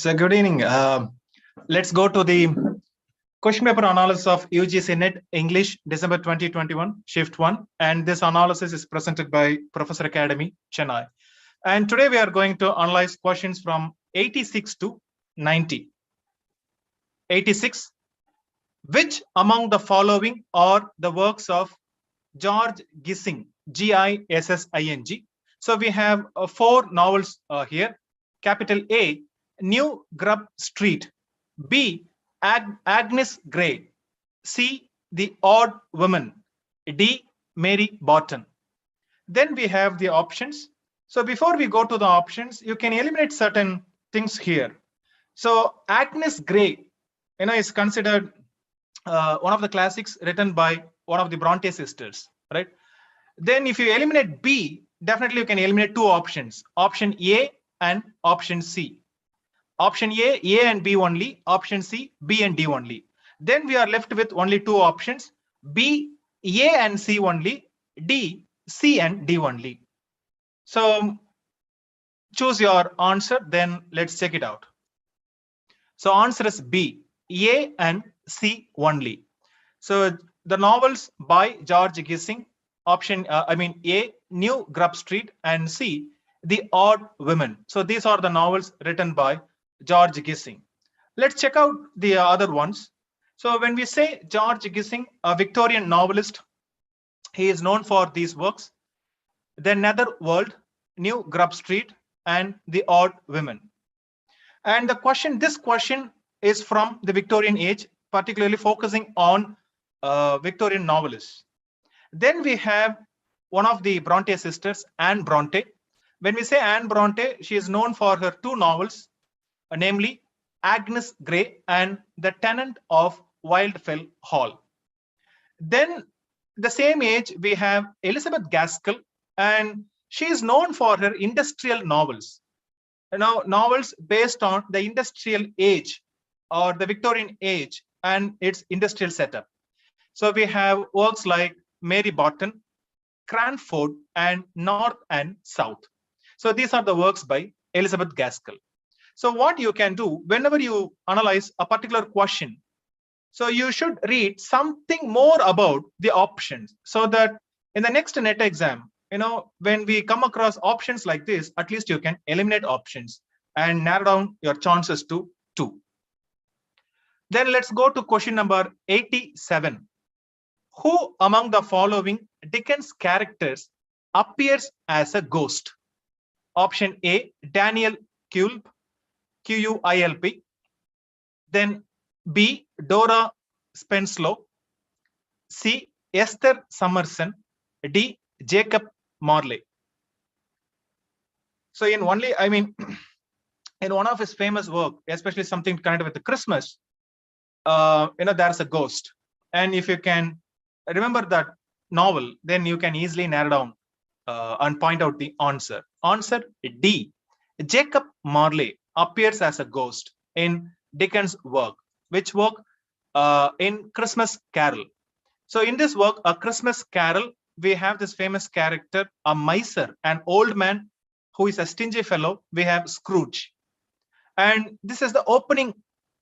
So good evening. Let's go to the question paper analysis of UGC NET English December 2021 Shift 1, and this analysis is presented by Professor Academy, Chennai. And today we are going to analyze questions from 86 to 90. 86. Which among the following are the works of George Gissing, G-I-S-S-I-N-G? So we have 4 novels here. Capital A, New Grub Street. B, Agnes Grey. C, The Odd Woman. D, Mary Barton. Then we have the options. So before we go to the options, you can eliminate certain things here. So Agnes Grey, is considered one of the classics written by one of the Brontë sisters, right? Then if you eliminate B, definitely you can eliminate 2 options, option A and option C. Option A and B only, option C, B and D only. Then we are left with only 2 options, B, A and C only, D, C and D only. So choose your answer, then let's check it out. So answer is B, A and C only. So the novels by George Gissing, option A, New Grub Street, and C, The Odd Women. So these are the novels written by George Gissing. Let's check out the other ones. So when we say George Gissing, a Victorian novelist, he is known for these works: The Netherworld, New Grub Street, and The Odd Women. And this question is from the Victorian age, particularly focusing on Victorian novelists. Then we have one of the Brontë sisters, Anne Brontë. When we say Anne Brontë, she is known for her 2 novels, namely Agnes Grey and The Tenant of Wildfell Hall. Then the same age we have Elizabeth Gaskell, and she is known for her industrial novels. Novels based on the industrial age or the Victorian age and its industrial setup. So we have works like Mary Barton, Cranford, and North and South. So these are the works by Elizabeth Gaskell. So what you can do whenever you analyze a particular question, so you should read something more about the options, so that in the next NET exam, when we come across options like this, at least you can eliminate options and narrow down your chances to 2. Then let's go to question number 87. Who among the following Dickens characters appears as a ghost? Option A, Daniel Quilp, Q-U-I-L-P. Then B, Dora Spenlow. C, Esther Summerson. D, Jacob Marley. So in one of his famous work, especially something kind of with the Christmas, there's a ghost. And if you can remember that novel, then you can easily narrow down and point out the answer. Answer D, Jacob Marley appears as a ghost in Dickens' work. Which work? In Christmas Carol. So in this work, A Christmas Carol, we have this famous character, a miser, an old man who is a stingy fellow. We have Scrooge. And this is the opening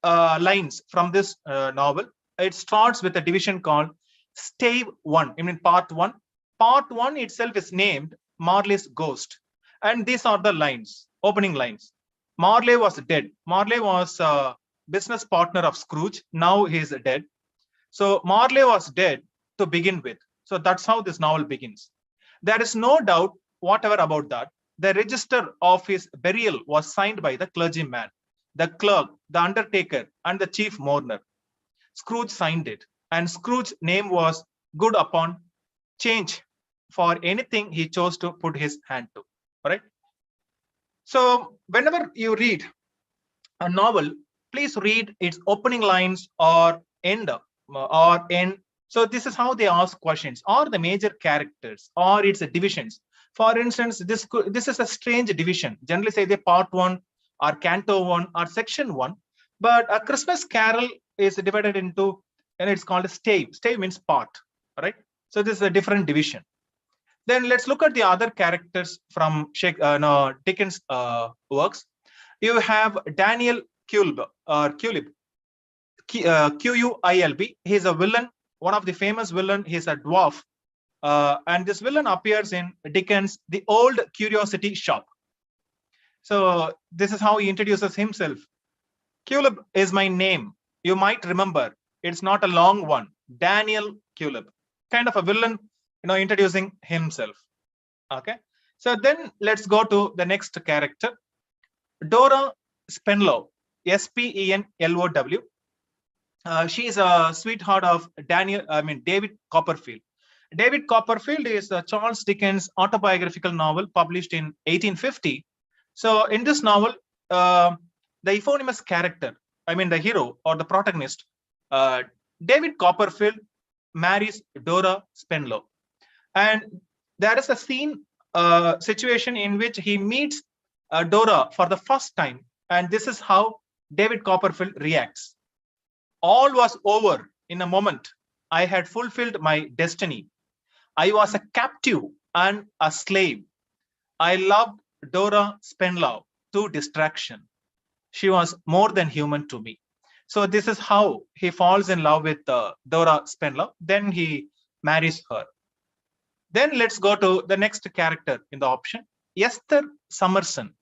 lines from this novel. It starts with a division called Stave 1, part 1. Part 1 itself is named Marley's Ghost. And these are the lines, opening lines. Marley was dead. Marley was a business partner of Scrooge. Now he is dead. So Marley was dead to begin with. So that's how this novel begins. There is no doubt whatever about that. The register of his burial was signed by the clergyman, the clerk, the undertaker, and the chief mourner. Scrooge signed it, and Scrooge's name was good upon change for anything he chose to put his hand to. All right. So whenever you read a novel, please read its opening lines or end. So this is how they ask questions, or the major characters, or its divisions. For instance, this is a strange division. Generally say the part 1 or canto 1 or section 1, but A Christmas Carol is divided into, and it's called a stave. Stave means part. All right. So this is a different division. Then let's look at the other characters from Dickens' works. You have Daniel Quilp, or Quilp, Quilb. He's a villain, one of the famous villain. He's a dwarf. And this villain appears in Dickens' The Old Curiosity Shop. So this is how he introduces himself. Quilp is my name. You might remember. It's not a long one. Daniel Quilp. Kind of a villain, introducing himself. Okay. So then let's go to the next character. Dora Spenlow. Spenlow. She is a sweetheart of David Copperfield. David Copperfield is Charles Dickens' autobiographical novel published in 1850. So in this novel, the eponymous character, the hero or the protagonist, David Copperfield marries Dora Spenlow. And there is a situation in which he meets Dora for the first time. And this is how David Copperfield reacts. All was over in a moment. I had fulfilled my destiny. I was a captive and a slave. I loved Dora Spenlow to distraction. She was more than human to me. So this is how he falls in love with Dora Spenlow. Then he marries her. Then let's go to the next character in the option, Esther Summerson.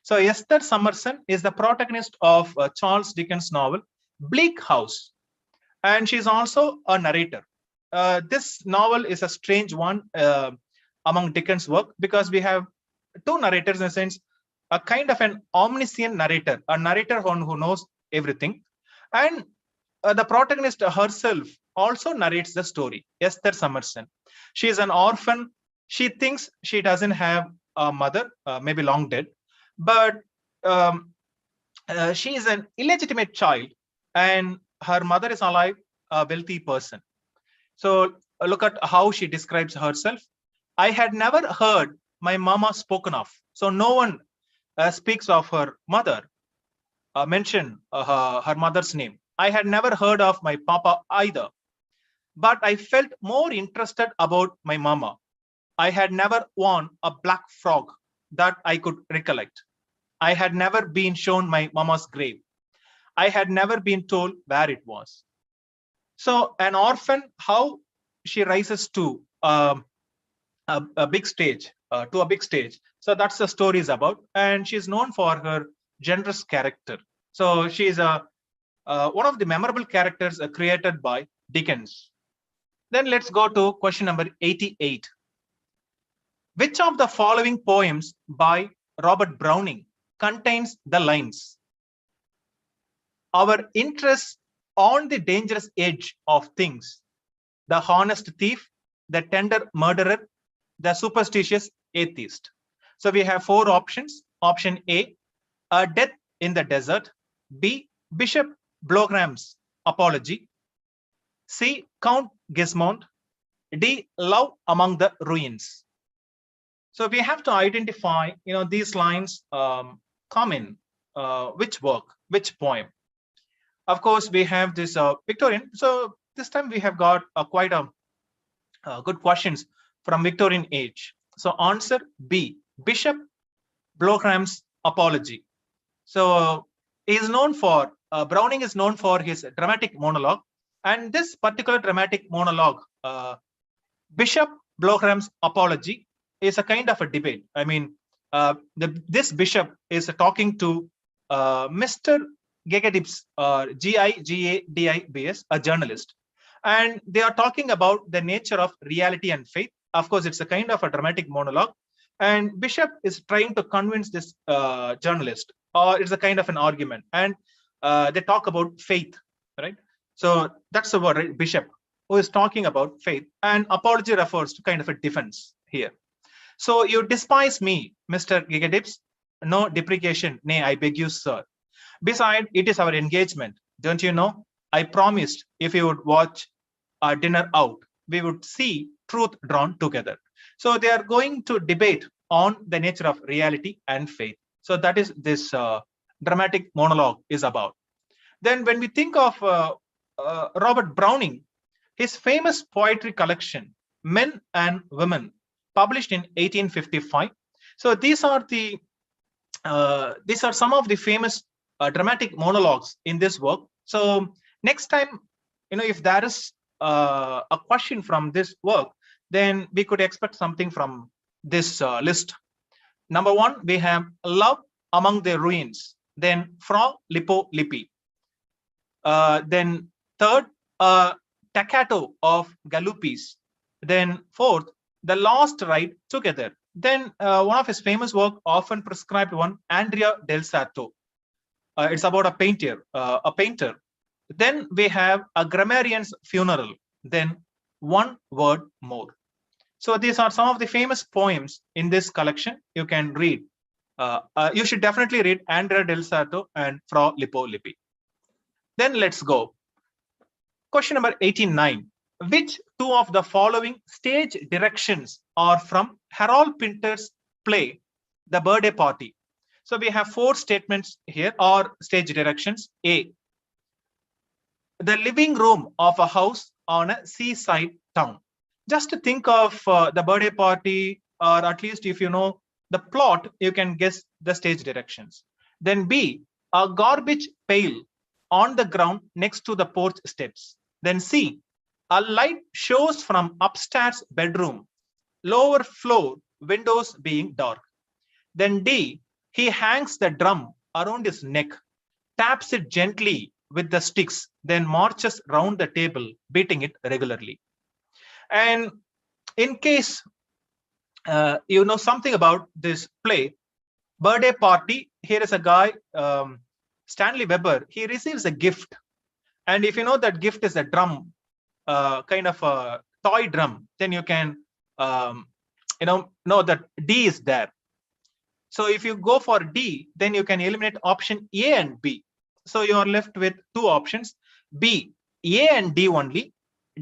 So Esther Summerson is the protagonist of Charles Dickens' novel, Bleak House. And she's also a narrator. This novel is a strange one among Dickens' work because we have two narrators in a sense, a kind of an omniscient narrator, a narrator who knows everything. And the protagonist herself also narrates the story, Esther Summerson. She is an orphan. She thinks she doesn't have a mother, maybe long dead, but she is an illegitimate child and her mother is alive, a wealthy person. So look at how she describes herself. I had never heard my mama spoken of. So no one speaks of her mother, mention her mother's name. I had never heard of my papa either, but I felt more interested about my mama. I had never worn a black frock that I could recollect. I had never been shown my mama's grave. I had never been told where it was. So an orphan, how she rises to a big stage, So that's the story is about. And she's known for her generous character. So she's one of the memorable characters created by Dickens. Then let's go to question number 88. Which of the following poems by Robert Browning contains the lines, our interests on the dangerous edge of things, the honest thief, the tender murderer, the superstitious atheist? So we have four options. Option A, A Death in the Desert. B, Bishop Blogram's Apology. C, Count Gismond. D, Love Among the Ruins. So we have to identify, these lines come in which work, which poem. Of course, we have this Victorian. So this time we have got quite a good questions from Victorian age. So answer B, Bishop Blogram's Apology. So he is known for, Browning is known for his dramatic monologue. And this particular dramatic monologue, Bishop Blogram's Apology, is a kind of a debate. This bishop is talking to Mr. Gigadibs, Gigadibs, a journalist. And they are talking about the nature of reality and faith. Of course, it's a kind of a dramatic monologue. And Bishop is trying to convince this journalist, or it's a kind of an argument. And they talk about faith, right? So that's the word, right? Bishop, who is talking about faith. And apology refers to kind of a defense here. So you despise me, Mr. Gigadibs. No deprecation, nay, I beg you, sir. Besides, it is our engagement. Don't you know? I promised if you would watch our dinner out, we would see truth drawn together. So they are going to debate on the nature of reality and faith. So that is this dramatic monologue is about. Then when we think of Robert Browning, his famous poetry collection, Men and Women, published in 1855. So these are the These are some of the famous dramatic monologues in this work. So next time, if there is a question from this work, then we could expect something from this list. Number 1, we have Love Among the Ruins, then Fra Lippo Lippi. Then third, Taccato of Galupis. Then fourth, The Lost Ride Together. Then one of his famous work, often prescribed one, Andrea del Sarto. It's about a painter. Then we have A Grammarian's Funeral. Then One Word More. So these are some of the famous poems in this collection. You can read. You should definitely read Andrea del Sarto and Fra Lippo Lippi. Then let's go. Question number 89. Which two of the following stage directions are from Harold Pinter's play, The Birthday Party? So we have 4 statements here, or stage directions. A, the living room of a house on a seaside town. Just to think of The Birthday Party, or at least if you know the plot, you can guess the stage directions. Then B, a garbage pail on the ground next to the porch steps. Then C, a light shows from upstairs bedroom, lower floor windows being dark. Then D, he hangs the drum around his neck, taps it gently with the sticks, then marches round the table, beating it regularly. And in case you know something about this play, Birthday Party, here is a guy, Stanley Weber, he receives a gift. And if you know that gift is a drum, kind of a toy drum, then you can know that D is there. So if you go for D, then you can eliminate option A and B. So you are left with 2 options: B, A and D only;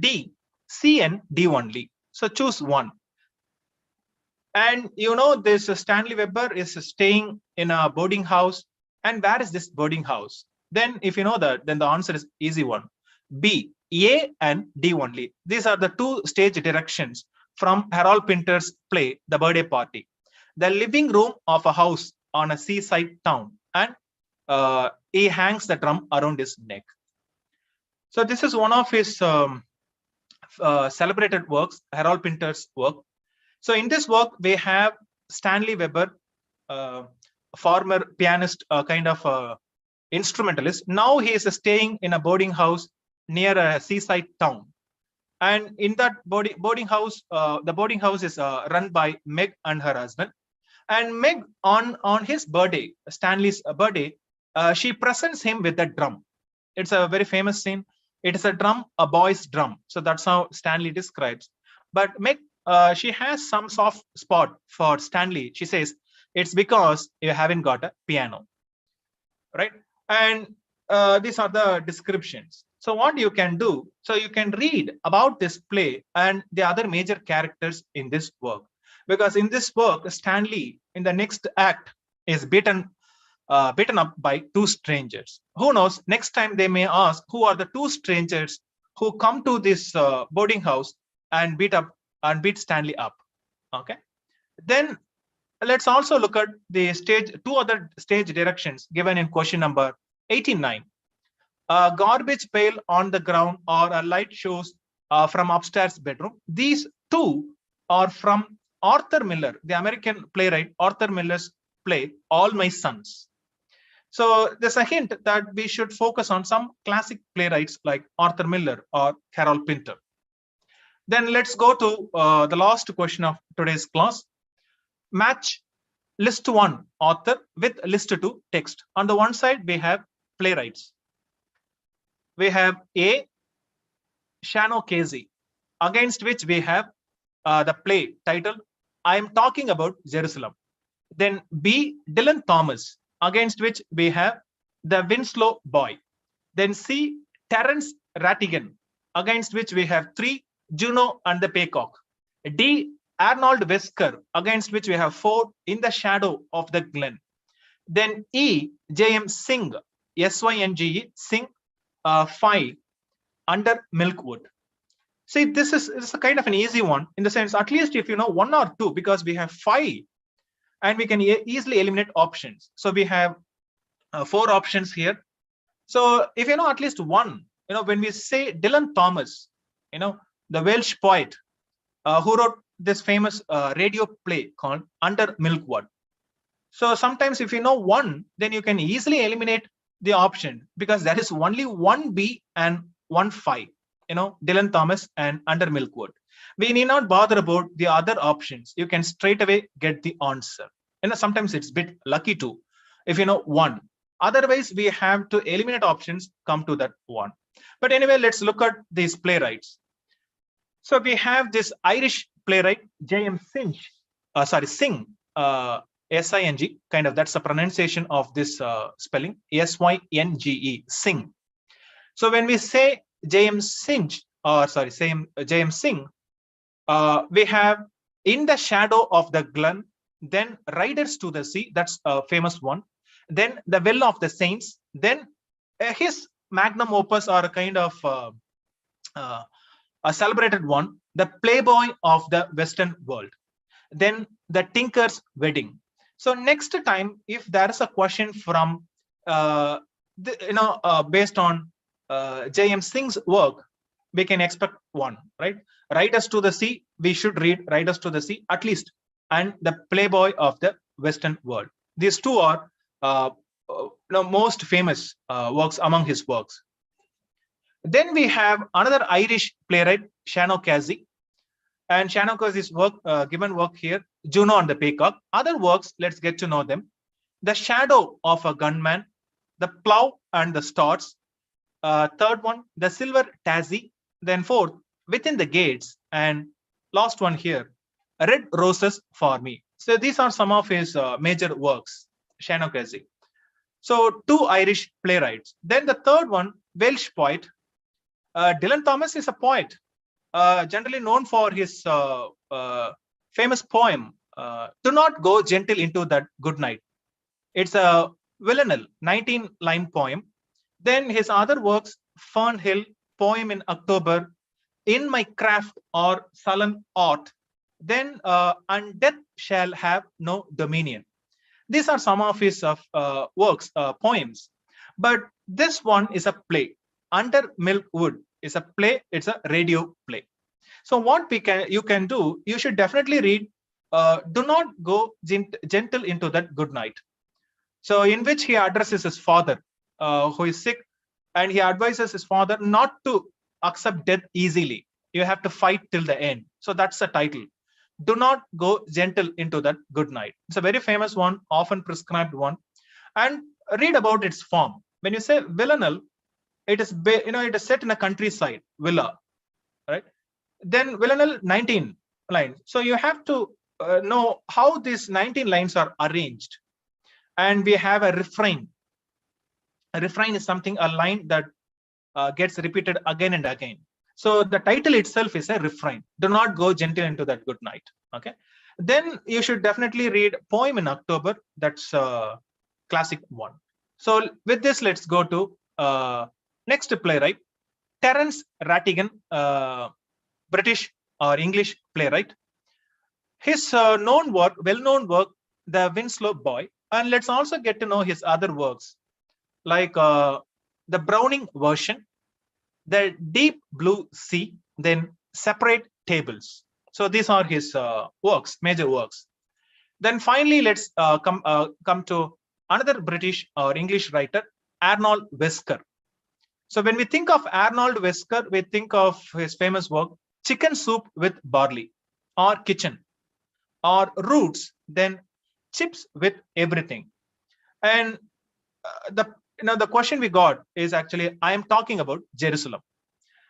D, C and D only. So choose one. And you know this Stanley Weber is staying in a boarding house. And where is this boarding house? Then if you know that, then the answer is easy one. B, A and D only. These are the 2 stage directions from Harold Pinter's play, The Birthday Party. The living room of a house on a seaside town, and he hangs the drum around his neck. So this is one of his celebrated works, Harold Pinter's work. So in this work, we have Stanley Weber, former pianist, kind of instrumentalist. Now he is staying in a boarding house near a seaside town. And in that boarding house, the boarding house is run by Meg and her husband. And Meg, on his birthday, Stanley's birthday, she presents him with a drum. It's a very famous scene. It is a drum, a boy's drum. So that's how Stanley describes. But Meg, she has some soft spot for Stanley. She says, it's because you haven't got a piano, right? And these are the descriptions. So what you can do, so you can read about this play and the other major characters in this work. Because in this work, Stanley, in the next act, is beaten up by 2 strangers. Who knows, next time they may ask who are the 2 strangers who come to this boarding house and beat Stanley up. Okay. Then let's also look at the 2 other stage directions given in question number 89. A garbage pail on the ground, or a light shows from upstairs bedroom. These 2 are from Arthur Miller, the American playwright Arthur Miller's play, All My Sons. So there's a hint that we should focus on some classic playwrights like Arthur Miller or Harold Pinter. Then let's go to the last question of today's class. Match list 1 author with list 2 text. On the one side, we have playwrights. We have A, Shano Casey, against which we have the play titled I Am Talking About Jerusalem. Then B, Dylan Thomas, against which we have The Winslow Boy. Then C, Terence Rattigan, against which we have 3, Juno and the Peacock. D, Arnold Wesker, against which we have 4, In the Shadow of the Glen. Then E, J.M. Synge, S-Y-N-G-E, Synge, 5, Under Milkwood. See, this is a kind of an easy one in the sense, at least if you know 1 or 2, because we have 5 and we can easily eliminate options. So we have 4 options here. So if you know at least one, when we say Dylan Thomas, the Welsh poet who wrote this famous radio play called Under Milkwood. So sometimes if you know one, then you can easily eliminate the option because there is only one B and one 5, Dylan Thomas and Under Milkwood. We need not bother about the other options. You can straight away get the answer. Sometimes it's a bit lucky too, if you know one. Otherwise, we have to eliminate options, come to that one. But anyway, let's look at these playwrights. So we have this Irish playwright, J.M. Synge, Synge, S-I-N-G, kind of, that's the pronunciation of this spelling, S-Y-N-G-E, Synge. So when we say J.M. Synge, J.M. Synge, we have In the Shadow of the Glen, then Riders to the Sea, that's a famous one, then The Will of the Saints, then his magnum opus, or a kind of a celebrated one, The Playboy of the Western World, then The Tinker's Wedding. So next time, if there is a question from based on J.M. Synge's work, we can expect one, right? Riders to the Sea, we should read Riders to the Sea at least, and The Playboy of the Western World. These two are most famous works among his works. Then we have another Irish playwright, Sean Casey, and Sean Casey's work, given work here, Juno and the Peacock. Other works, let's get to know them. The Shadow of a Gunman, The Plough and the Stars. Third one, The Silver Tassy. Then fourth, Within the Gates. And last one here, Red Roses for Me. So these are some of his major works, Sean Casey. So 2 Irish playwrights. Then the third one, Welsh poet. Dylan Thomas is a poet, generally known for his famous poem, Do Not Go Gentle Into That Good Night. It's a villanelle, 19-line poem. Then his other works, Fern Hill, Poem in October, In My Craft or Sullen Art, then And Death Shall Have No Dominion. These are some of his works, poems. But this one is a play. Under Milkwood is a play. It's a radio play. So what you can do, you should definitely read Do Not Go Gentle Into That Good Night. So in which he addresses his father who is sick, and he advises his father not to accept death easily. You have to fight till the end. So that's the title. Do Not Go Gentle Into That Good Night. It's a very famous one, often prescribed one. And read about its form. When you say villanelle, it is it is set in a countryside villa, right? Then villanelle, 19 lines. So you have to know how these 19 lines are arranged. And we have a refrain. A refrain is something, a line that gets repeated again and again. So the title itself is a refrain. Do not go gentle into that good night. Okay. Then you should definitely read Poem in October. That's a classic one. So with this, let's go to next playwright, Terence Rattigan, British or English playwright. His well-known work, The Winslow Boy. And let's also get to know his other works, like the Browning version, The Deep Blue Sea, then Separate Tables. So these are his works, major works. Then finally, let's come to another British or English writer, Arnold Wesker. So when we think of Arnold Wesker, we think of his famous work, Chicken Soup with Barley, or Kitchen, or Roots, then Chips with Everything. And the question we got is actually, I am talking about Jerusalem.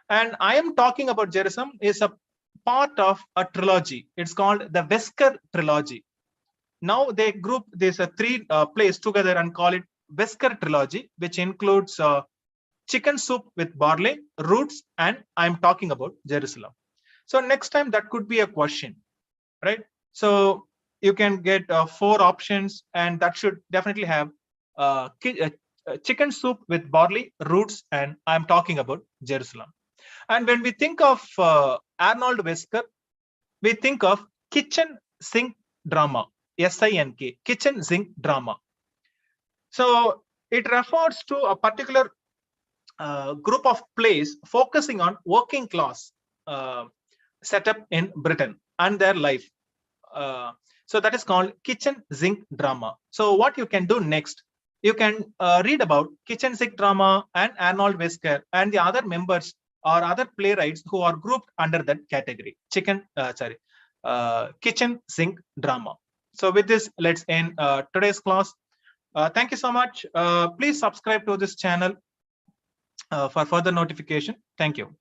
And I am talking about Jerusalem is a part of a trilogy. It's called the Wesker trilogy. Now they group these 3 plays together and call it Wesker trilogy, which includes Chicken Soup with Barley, Roots, and I'm talking about Jerusalem. So next time that could be a question, right? So you can get 4 options, and that should definitely have Chicken Soup with Barley, Roots, and I'm talking about Jerusalem. And when we think of Arnold Wesker, we think of kitchen sink drama. SINK, kitchen sink drama. So it refers to a particular group of plays focusing on working class setup in Britain and their life. So that is called kitchen sink drama. So what you can do next, you can read about kitchen sink drama and Arnold Wesker and the other members or other playwrights who are grouped under that category, kitchen sink drama. So with this, let's end today's class. Thank you so much. Please subscribe to this channel for further notification. Thank you.